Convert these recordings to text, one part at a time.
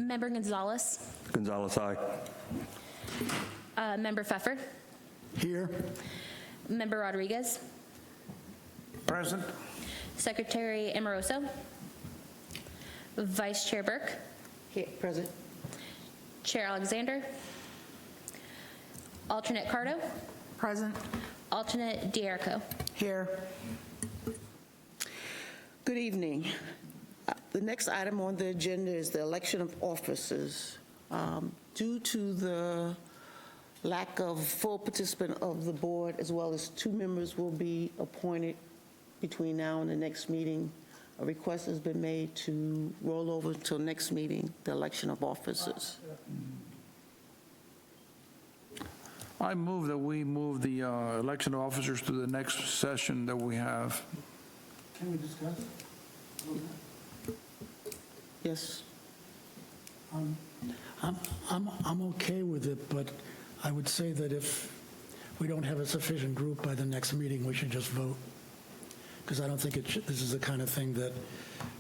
Member Gonzalez. Gonzalez, aye. Member Pfeffer. Here. Member Rodriguez. Present. Secretary Amoroso. Vice Chair Burke. Here, present. Chair Alexander. Alternate Cardo. Present. Alternate D'Erico. Here. Good evening. The next item on the agenda is the election of officers. Due to the lack of full participant of the board, as well as 2 members will be appointed between now and the next meeting, a request has been made to roll over until next meeting, the election of officers. I move that we move the election of officers to the next session that we have. Can we discuss? Yes? I'm okay with it, but I would say that if we don't have a sufficient group by the next meeting, we should just vote. Because I don't think this is the kind of thing that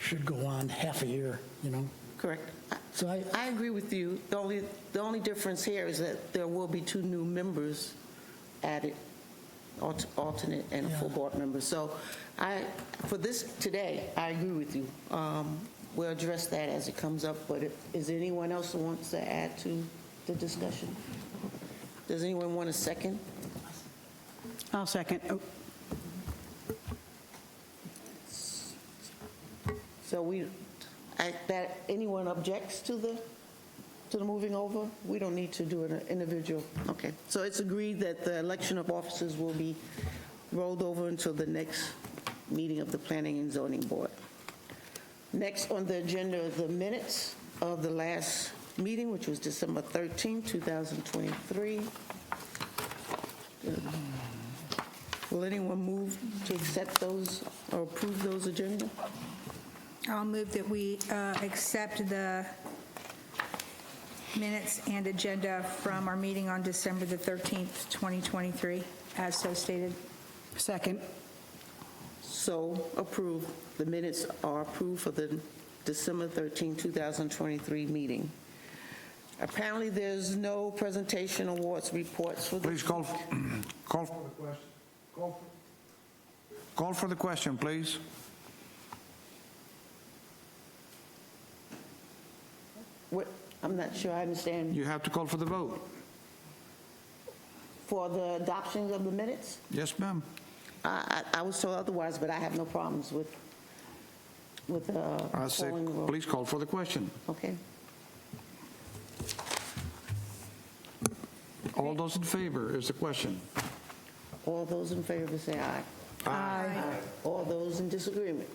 should go on half a year, you know? Correct. So I agree with you. The only difference here is that there will be 2 new members added, alternate and a full board member. So for this today, I agree with you. We'll address that as it comes up, but is there anyone else who wants to add to the discussion? Does anyone want a second? I'll second. Oh, So that anyone objects to the moving over? We don't need to do an individual. Okay. So it's agreed that the election of officers will be rolled over until the next meeting of the Planning and Zoning Board. Next on the agenda are the minutes of the last meeting, which was December 13, 2023. Will anyone move to accept those or approve those agenda? I'll move that we accept the minutes and agenda from our meeting on December the 13th, 2023, as so stated. second. So approved. The minutes are approved for the December 13, 2023 meeting. Apparently, there's no presentation awards reports for Please the... call for the question, please. What, I'm not sure I understand. You have to call for the vote. For the adoption of the minutes? Yes, ma'am. I was told otherwise, but I have no problems with I say, calling the roll. please call for the question. Okay. All those in favor is the question. All those in favor say aye. Aye. All those in disagreement?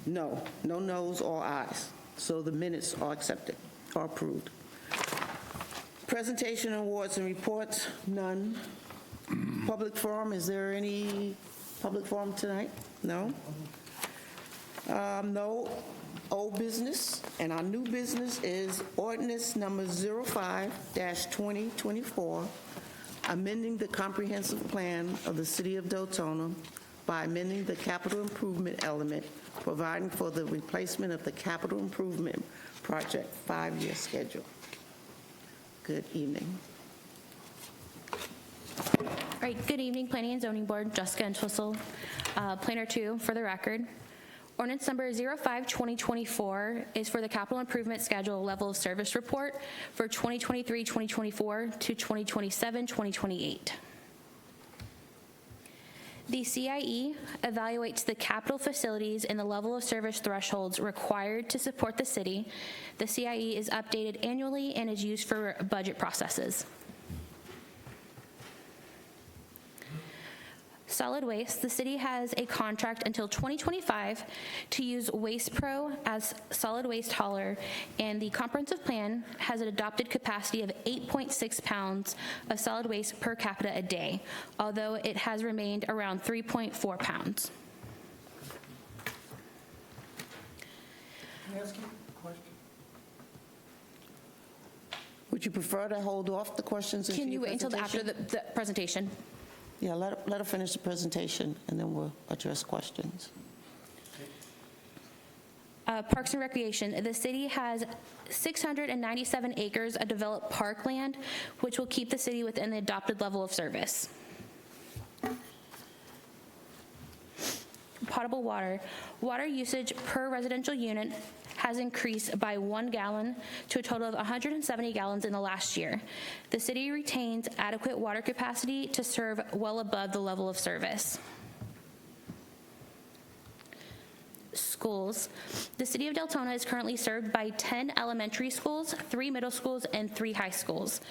No. No noes or ayes. So the minutes are accepted, are approved. Presentation awards and reports, none. Public forum, is there any public forum tonight? No? No old business, and our new business is ordinance number 05-2024, amending the comprehensive plan of the city of Deltona by amending the capital improvement element, providing for the replacement of the capital improvement project 5-year schedule. Good evening. All right, good evening, Planning and Zoning Board. Jessica Entwistle, Planner 2 for the record. Ordinance number 05-2024 is for the capital improvement schedule level of service report for 2023-2024 to 2027-2028. The CIE evaluates the capital facilities and the level of service thresholds required to support the city. The CIE is updated annually and is used for budget processes. Solid waste, the city has a contract until 2025 to use Waste Pro as solid waste hauler, and the comprehensive plan has an adopted capacity of 8.6 pounds of solid waste per capita a day, although it has remained around 3.4 pounds. Can I ask you a question? Would you prefer to hold off the questions until Can you your wait until after presentation? the presentation? Yeah, let her finish the presentation, and then we'll address questions. Parks and Recreation. The city has 697 acres of developed parkland, which will keep the city within the adopted level of service. Potable water. Water usage per residential unit has increased by 1 gallon to a total of 170 gallons in the last year. The city retains adequate water capacity to serve well above the level of service. Schools. The city of Deltona is currently served by 10 elementary schools, 3 middle schools, and 3 high schools.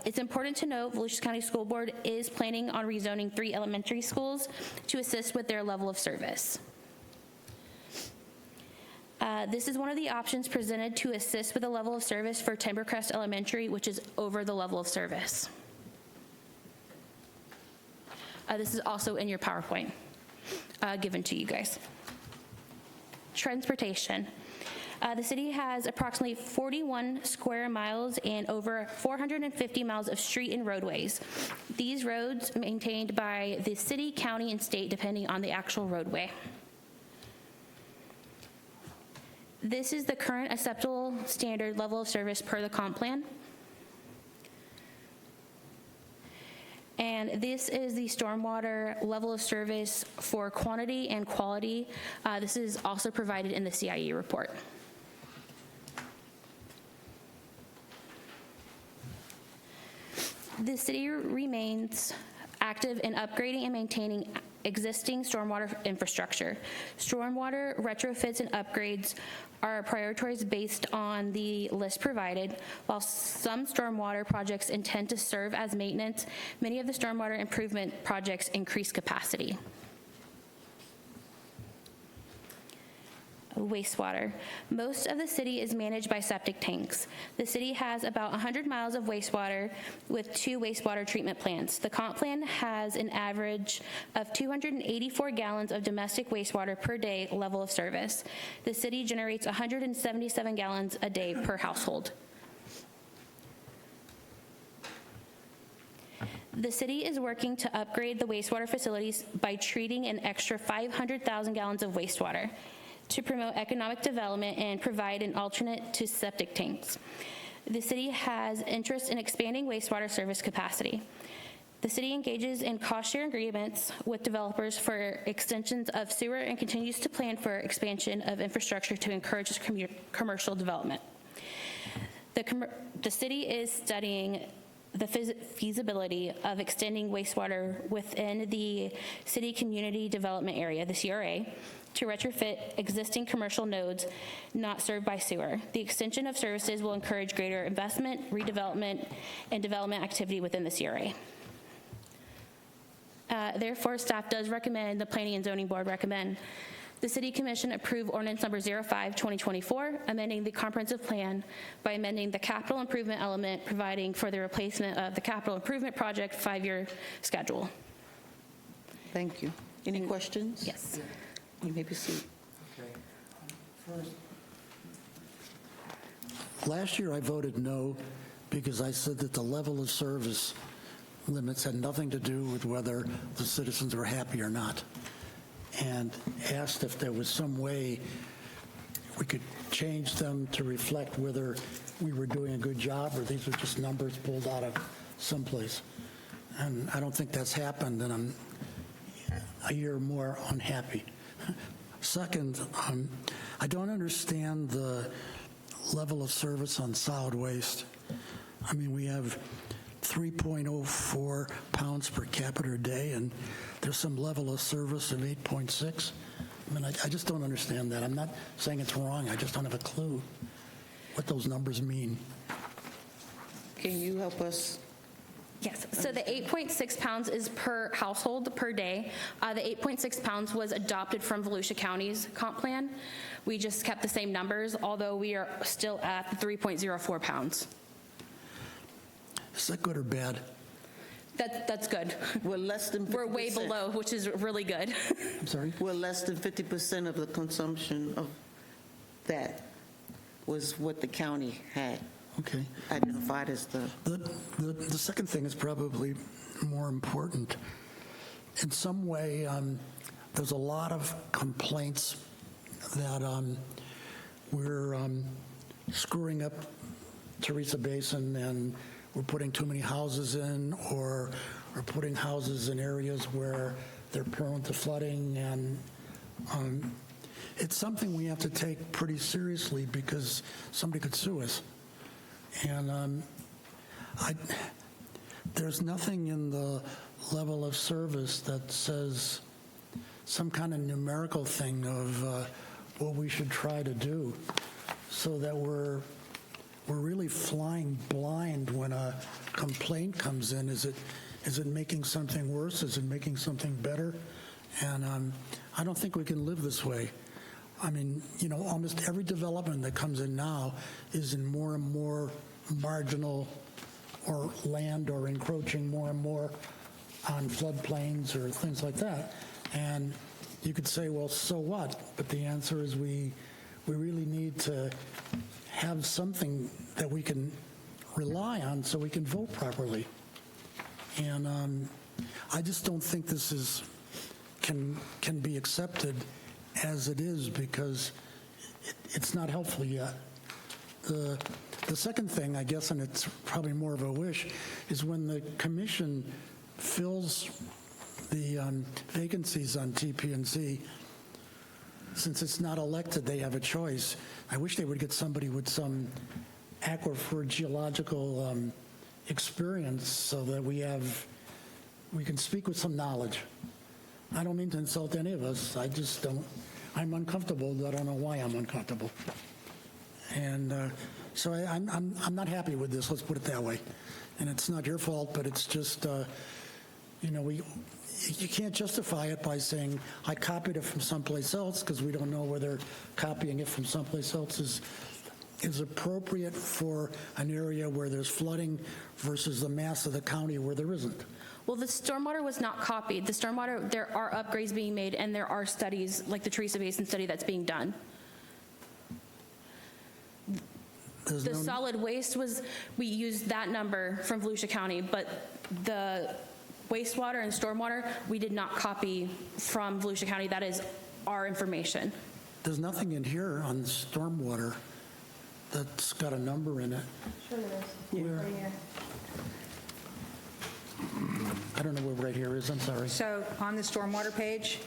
It's important to note Volusia County School Board is planning on rezoning 3 elementary schools to assist with their level of service. This is one of the options presented to assist with the level of service for Timbercrest Elementary, which is over the level of service. This is also in your PowerPoint given to you guys. Transportation. The city has approximately 41 square miles and over 450 miles of street and roadways. These roads maintained by the city, county, and state depending on the actual roadway. This is the current acceptable standard level of service per the comp plan. And this is the stormwater level of service for quantity and quality. This is also provided in the CIE report. The city remains active in upgrading and maintaining existing stormwater infrastructure. Stormwater retrofits and upgrades are prioritized based on the list provided. While some stormwater projects intend to serve as maintenance, many of the stormwater improvement projects increase capacity. Wastewater. Most of the city is managed by septic tanks. The city has about 100 miles of wastewater with 2 wastewater treatment plants. The comp plan has an average of 284 gallons of domestic wastewater per day level of service. The city generates 177 gallons a day per household. The city is working to upgrade the wastewater facilities by treating an extra 500,000 gallons of wastewater to promote economic development and provide an alternate to septic tanks. The city has interest in expanding wastewater service capacity. The city engages in cost-share agreements with developers for extensions of sewer and continues to plan for expansion of infrastructure to encourage commercial development. The city is studying the feasibility of extending wastewater within the city community development area, the CRA, to retrofit existing commercial nodes not served by sewer. The extension of services will encourage greater investment, redevelopment, and development activity within the CRA. Therefore, staff does recommend, the Planning and Zoning Board recommend, the City Commission approve ordinance number 05-2024, amending the comprehensive plan by amending the capital improvement element, providing for the replacement of the capital improvement project 5-year schedule. Thank you. Any questions? Yes. You may proceed. First, last year I voted no because I said that the level of service limits had nothing to do with whether the citizens were happy or not, and asked if there was some way we could change them to reflect whether we were doing a good job or these were just numbers pulled out of someplace. And I don't think that's happened, and I'm a year more unhappy. Second, I don't understand the level of service on solid waste. I mean, we have 3.04 pounds per capita a day, and there's some level of service of 8.6. I mean, I just don't understand that. I'm not saying it's wrong. I just don't have a clue what those numbers mean. Can you help us? Yes, so the 8.6 pounds is per household per day. The 8.6 pounds was adopted from Volusia County's comp plan. We just kept the same numbers, although we are still at the 3.04 pounds. Is that good or bad? That's good. We're less than 50%. We're way below, which is really good. I'm sorry? We're less than 50% of the consumption of that was what the county had Okay. identified as the. The second thing is probably more important. In some way, there's a lot of complaints that we're screwing up Teresa Basin and we're putting too many houses in, or putting houses in areas where they're prone to flooding, and it's something we have to take pretty seriously because somebody could sue us. And there's nothing in the level of service that says some kind of numerical thing of what we should try to do, so that we're really flying blind when a complaint comes in. Is it making something worse? Is it making something better? And I don't think we can live this way. I mean, almost every development that comes in now is in more and more marginal or land, or encroaching more and more on floodplains or things like that. And you could say, well, so what? But the answer is we really need to have something that we can rely on so we can vote properly. And I just don't think this can be accepted as it is, because it's not helpful yet. The second thing, I guess, and it's probably more of a wish, is when the commission fills the vacancies on TP&Z, since it's not elected, they have a choice. I wish they would get somebody with some aquifer geological experience, so that we can speak with some knowledge. I don't mean to insult any of us. I just don't. I'm uncomfortable. I don't know why I'm uncomfortable. And so I'm not happy with this. Let's put it that way. And it's not your fault, but it's just you can't justify it by saying I copied it from someplace else, because we don't know whether copying it from someplace else is appropriate for an area where there's flooding versus the mass of the county where there isn't. Well, the stormwater was not copied. The stormwater, there are upgrades being made, and there are studies, like the Teresa Basin study, that's being done. The solid waste we used that number from Volusia County, but the wastewater and stormwater, we did not copy from Volusia County. That is our information. There's nothing in here on stormwater that's got a number in it. Sure there is. Where? Right here. I don't know where right here is. I'm sorry. So on the stormwater page,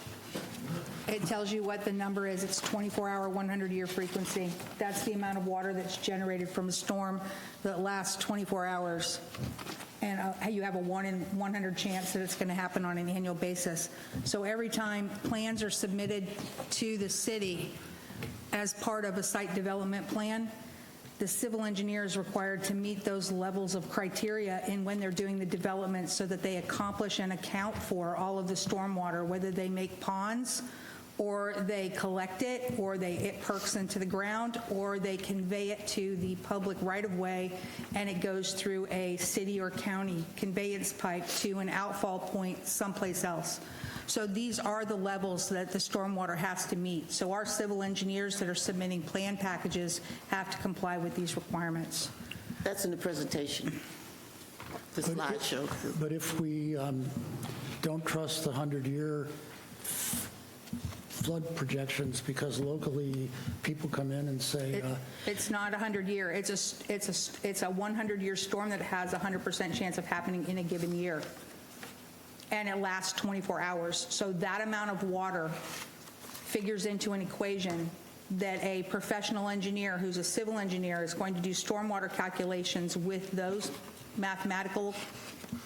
it tells you what the number is. It's 24-hour, 100-year frequency. That's the amount of water that's generated from a storm that lasts 24 hours. And you have a 1 in 100 chance that it's going to happen on an annual basis. So every time plans are submitted to the city as part of a site development plan, the civil engineer is required to meet those levels of criteria in when they're doing the development, so that they accomplish and account for all of the stormwater, whether they make ponds, or they collect it, or it perks into the ground, or they convey it to the public right-of-way, and it goes through a city or county conveyance pipe to an outfall point someplace else. So these are the levels that the stormwater has to meet. So our civil engineers that are submitting plan packages have to comply with these requirements. That's in the presentation, the slideshow. But if we don't trust the 100-year flood projections, because locally people come in and say It's not 100-year. It's a 100-year storm that has a 100% chance of happening in a given year. And it lasts 24 hours. So that amount of water figures into an equation that a professional engineer who's a civil engineer is going to do stormwater calculations with those mathematical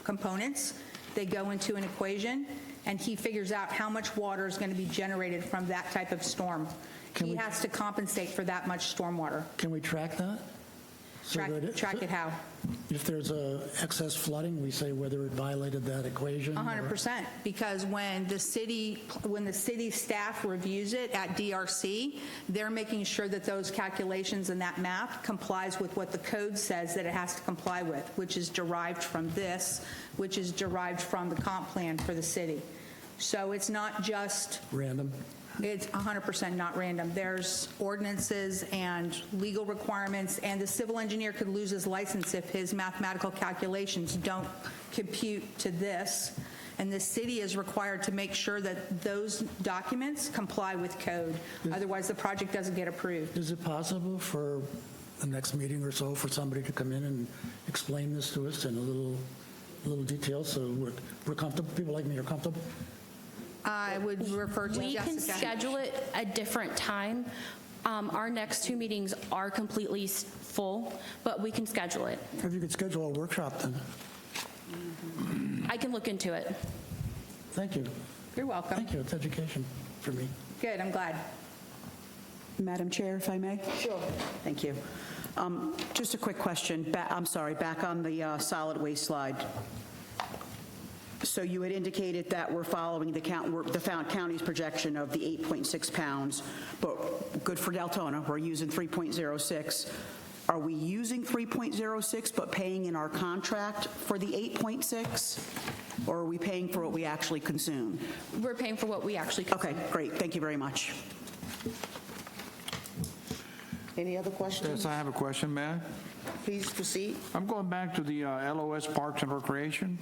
components. They go into an equation, and he figures out how much water is going to be generated from that type of storm. He has to compensate for that much stormwater. Can we track that? Track it how? If there's excess flooding, we say whether it violated that equation? 100%, because when the city staff reviews it at DRC, they're making sure that those calculations and that math complies with what the code says that it has to comply with, which is derived from this, which is derived from the comp plan for the city. So it's not just Random? It's 100% not random. There's ordinances and legal requirements, and the civil engineer could lose his license if his mathematical calculations don't compute to this. and the city is required to make sure that those documents comply with code. Otherwise, the project doesn't get approved. Is it possible for the next meeting or so for somebody to come in and explain this to us in a little detail so we're comfortable, people like me are comfortable? I would refer to We can Jessica. schedule it a different time. Our next 2 meetings are completely full, but we can schedule it. If you could schedule a workshop then. I can look into it. Thank you. You're welcome. Thank you. It's education for me. Good, I'm glad. Madam Chair, if I may? Sure. Thank you. Just a quick question. I'm sorry, back on the solid waste slide. So you had indicated that we're following the county's projection of the 8.6 pounds, but good for Deltona, we're using 3.06. Are we using 3.06 but paying in our contract for the 8.6? Or are we paying for what we actually consume? We're paying for what we actually consume. Okay, great. Thank you very much. Any other questions? Yes, I have a question, may I? Please proceed. I'm going back to the LOS Parks and Recreation.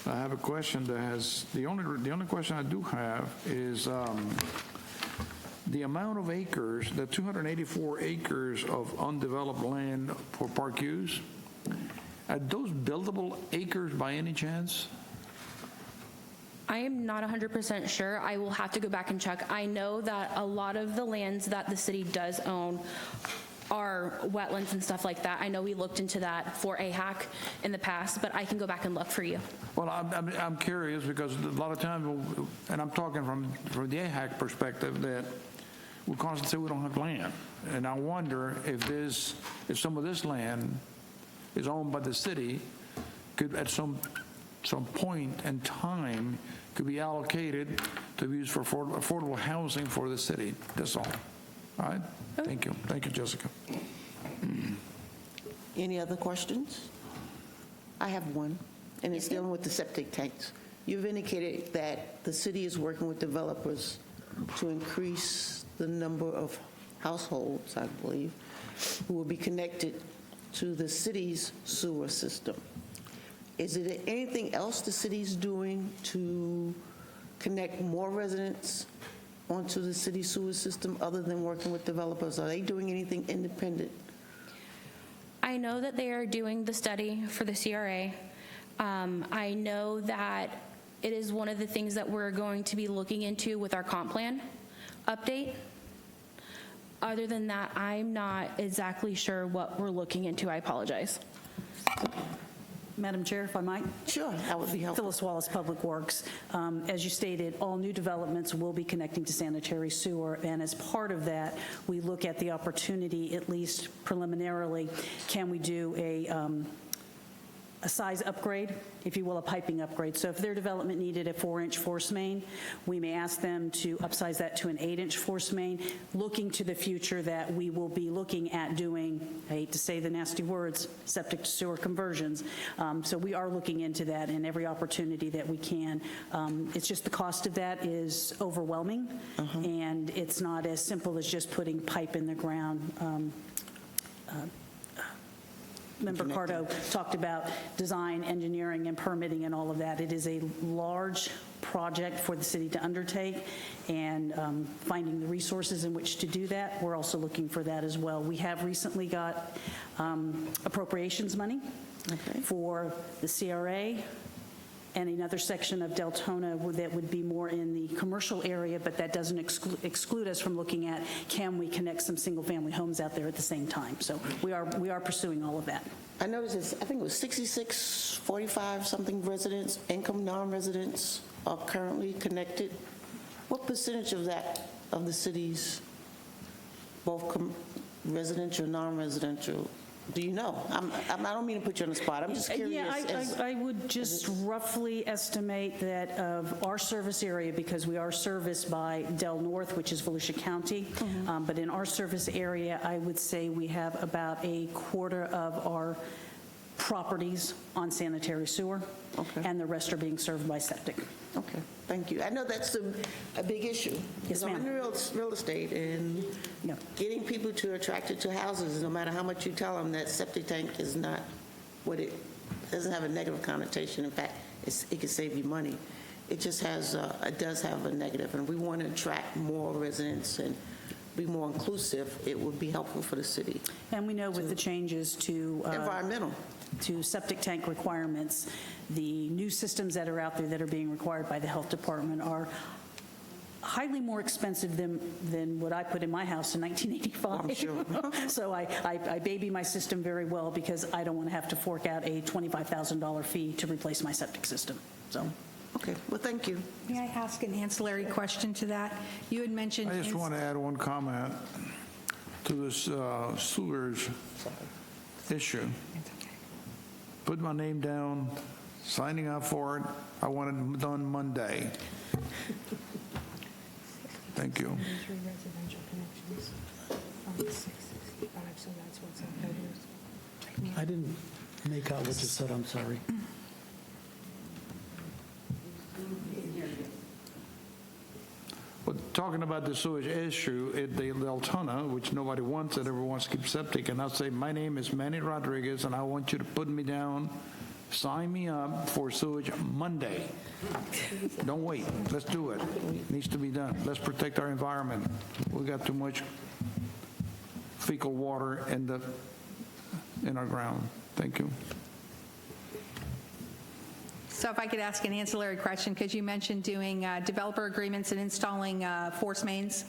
I have a question that has, the only question I do have is the amount of acres, the 284 acres of undeveloped land for park use, are those buildable acres by any chance? I am not 100% sure. I will have to go back and check. I know that a lot of the lands that the city does own are wetlands and stuff like that. I know we looked into that for AHAC in the past, but I can go back and look for you. Well, I'm curious because a lot of times, and I'm talking from the AHAC perspective, that we constantly say we don't have land. And I wonder if some of this land is owned by the city, could at some point in time could be allocated to be used for affordable housing for the city. That's all. All right? Thank you. Thank you, Jessica. Any other questions? I have one, and it's dealing with the septic tanks. You've indicated that the city is working with developers to increase the number of households, I believe, who will be connected to the city's sewer system. Is it anything else the city's doing to connect more residents onto the city sewer system other than working with developers? Are they doing anything independent? I know that they are doing the study for the CRA. I know that it is one of the things that we're going to be looking into with our comp plan update. Other than that, I'm not exactly sure what we're looking into. I apologize. Madam Chair, if I might? Sure, that would be helpful. Phyllis Wallace, Public Works. As you stated, all new developments will be connecting to sanitary sewer, and as part of that, we look at the opportunity, at least preliminarily, can we do a size upgrade, if you will, a piping upgrade. So if their development needed a 4-inch force main, we may ask them to upsize that to an 8-inch force main, looking to the future that we will be looking at doing, I hate to say the nasty words, septic to sewer conversions. So we are looking into that in every opportunity that we can. It's just the cost of that is overwhelming, and it's not as simple as just putting pipe in the ground. Member Cardo talked about design, engineering, and permitting and all of that. It is a large project for the city to undertake, and finding the resources in which to do that, we're also looking for that as well. We have recently got appropriations money for the CRA, and another section of Deltona that would be more in the commercial area, but that doesn't exclude us from looking at, can we connect some single-family homes out there at the same time? So we are pursuing all of that. I noticed this, I think it was 66, 45-something residents, income non-residents are currently connected. What percentage of that, of the city's, both residential, non-residential, do you know? I don't mean to put you on the spot. I'm just curious. Yeah, I would just roughly estimate that of our service area, because we are serviced by Del North, which is Volusia County, but in our service area, I would say we have about a quarter of our properties on sanitary sewer, and the rest are being served by septic. Okay, thank you. I know that's a big issue. Yes, ma'am. I'm in real estate, and getting people to attracted to houses, no matter how much you tell them that septic tank is not what it doesn't have a negative connotation. In fact, it can save you money. It just has, it does have a negative, and we want to attract more residents and be more inclusive. It would be helpful for the city. And we know with the changes to Environmental. to septic tank requirements, the new systems that are out there that are being required by the health department are highly more expensive than what I put in my house in 1985. I'm sure. So I baby my system very well because I don't want to have to fork out a $25,000 fee to replace my septic system. So. Okay, well, thank you. May I ask an ancillary question to that? You had mentioned. I just want to add one comment to this sewers issue. Put my name down, signing up for it. I want it done Monday. Thank you. Three residential connections from 665, so that's what's up. I didn't make out what you said, I'm sorry. But talking about the sewage issue at the Deltona, which nobody wants it, everyone wants to keep septic, and I'll say, my name is Manny Rodriguez, and I want you to put me down, sign me up for sewage Monday. Don't wait. Let's do it. It needs to be done. Let's protect our environment. We got too much fecal water in our ground. Thank you. So if I could ask an ancillary question, because you mentioned doing developer agreements and installing force mains.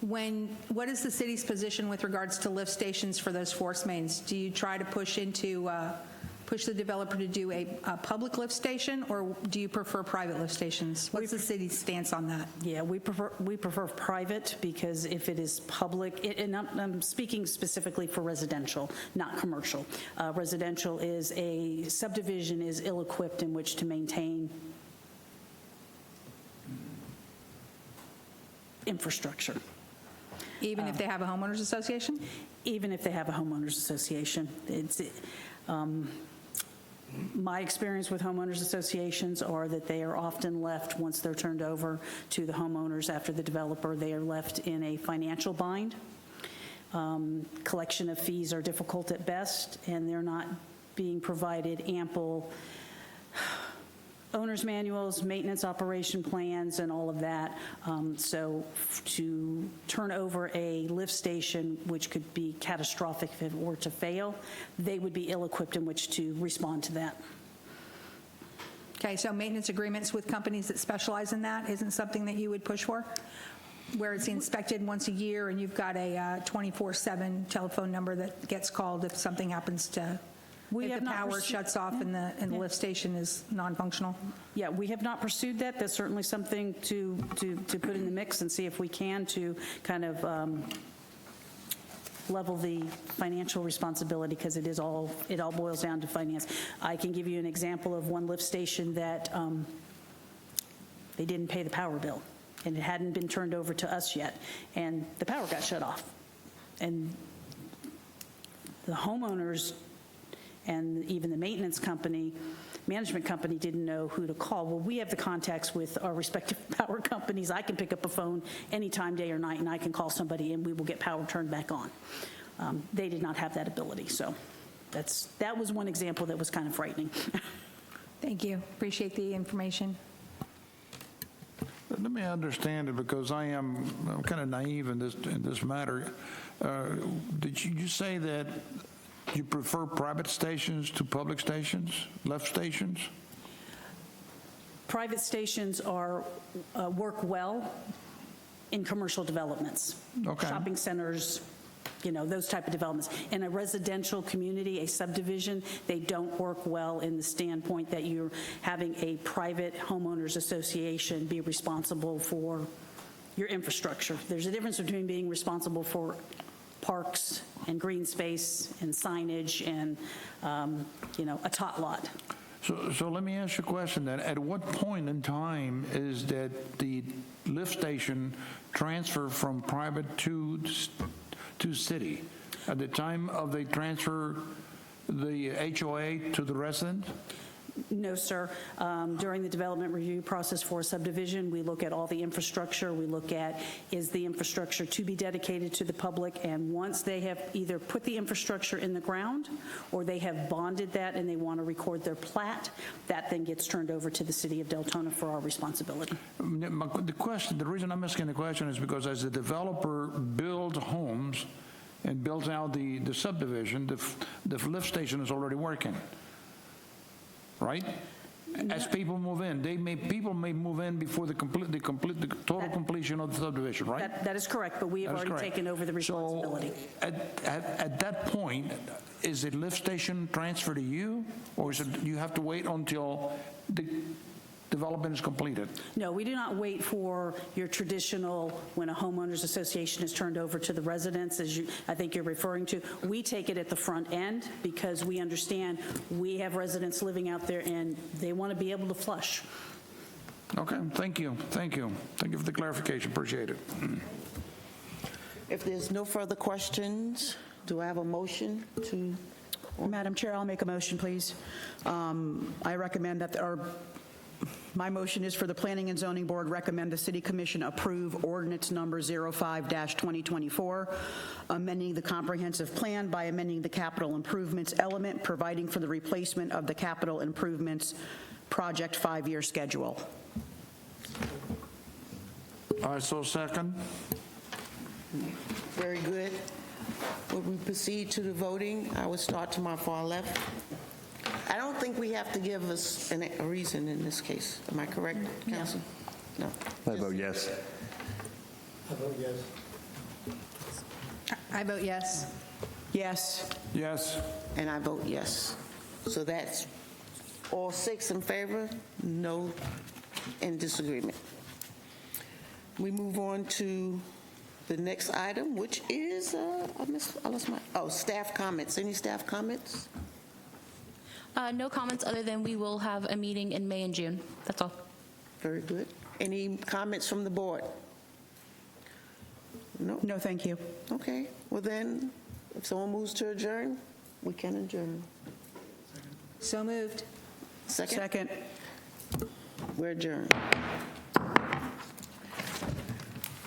What is the city's position with regards to lift stations for those force mains? Do you try to push the developer to do a public lift station, or do you prefer private lift stations? What's the city's stance on that? Yeah, we prefer private, because if it is public, and I'm speaking specifically for residential, not commercial. Residential is a subdivision is ill-equipped in which to maintain infrastructure. Even if they have a homeowners association? Even if they have a homeowners association. My experience with homeowners associations are that they are often left, once they're turned over to the homeowners after the developer, they are left in a financial bind. Collection of fees are difficult at best, and they're not being provided ample owner's manuals, maintenance operation plans, and all of that. So to turn over a lift station, which could be catastrophic if it were to fail, they would be ill-equipped in which to respond to that. Okay, so maintenance agreements with companies that specialize in that isn't something that you would push for? Where it's inspected once a year and you've got a 24/7 telephone number that gets called if something happens to... We if have the not power pursued- shuts off and the lift station is non-functional? Yeah, we have not pursued that. That's certainly something to put in the mix and see if we can to kind of level the financial responsibility, because it all boils down to finance. I can give you an example of one lift station that they didn't pay the power bill, and it hadn't been turned over to us yet, and the power got shut off. And the homeowners and even the maintenance company, management company, didn't know who to call. Well, we have the contacts with our respective power companies. I can pick up a phone anytime, day or night, and I can call somebody and we will get power turned back on. They did not have that ability. So that was one example that was kind of frightening. Thank you. Appreciate the information. Let me understand it, because I'm kind of naive in this matter. Did you just say that you prefer private stations to public stations, lift stations? Private stations work well in commercial developments. Okay. Shopping centers, those type of developments. In a residential community, a subdivision, they don't work well in the standpoint that you're having a private homeowners association be responsible for your infrastructure. There's a difference between being responsible for parks and green space and signage and, a tot lot. So let me ask you a question then. At what point in time is that the lift station transfer from private to city? At the time of the transfer, the HOA to the resident? No, sir. During the development review process for a subdivision, we look at all the infrastructure. We look at, is the infrastructure to be dedicated to the public? And once they have either put the infrastructure in the ground or they have bonded that and they want to record their plat, that then gets turned over to the city of Deltona for our responsibility. The reason I'm asking the question is because as the developer builds homes and builds out the subdivision, the lift station is already working, right? As people move in, people may move in before the total completion of the subdivision, right? That is correct, but we have That is already correct. taken over the responsibility. So at that point, is the lift station transferred to you, or is it you have to wait until the development is completed? No, we do not wait for your traditional, when a homeowners association is turned over to the residents, as I think you're referring to. We take it at the front end because we understand we have residents living out there and they want to be able to flush. Okay, thank you. Thank you for the clarification, appreciate it. If there's no further questions, do I have a motion to? Madam Chair, I'll make a motion, please. I recommend that, my motion is for the Planning and Zoning Board recommend the City Commission approve ordinance number 05-2024, amending the comprehensive plan by amending the capital improvements element, providing for the replacement of the capital improvements project 5-year schedule. I so second. Very good. Would we proceed to the voting? I will start to my far left. I don't think we have to give us a reason in this case. Am I correct, Council? No. I vote yes. I vote yes. I vote yes. Yes. Yes. And I vote yes. So that's all 6 in favor, no in disagreement. We move on to the next item, which is, I lost my, staff comments. Any staff comments? No comments other than we will have a meeting in May and June. That's all. Very good. Any comments from the board? No? No, thank you. Okay. Well then, if someone moves to adjourn, we can adjourn. So moved. Second? Second. We're adjourned.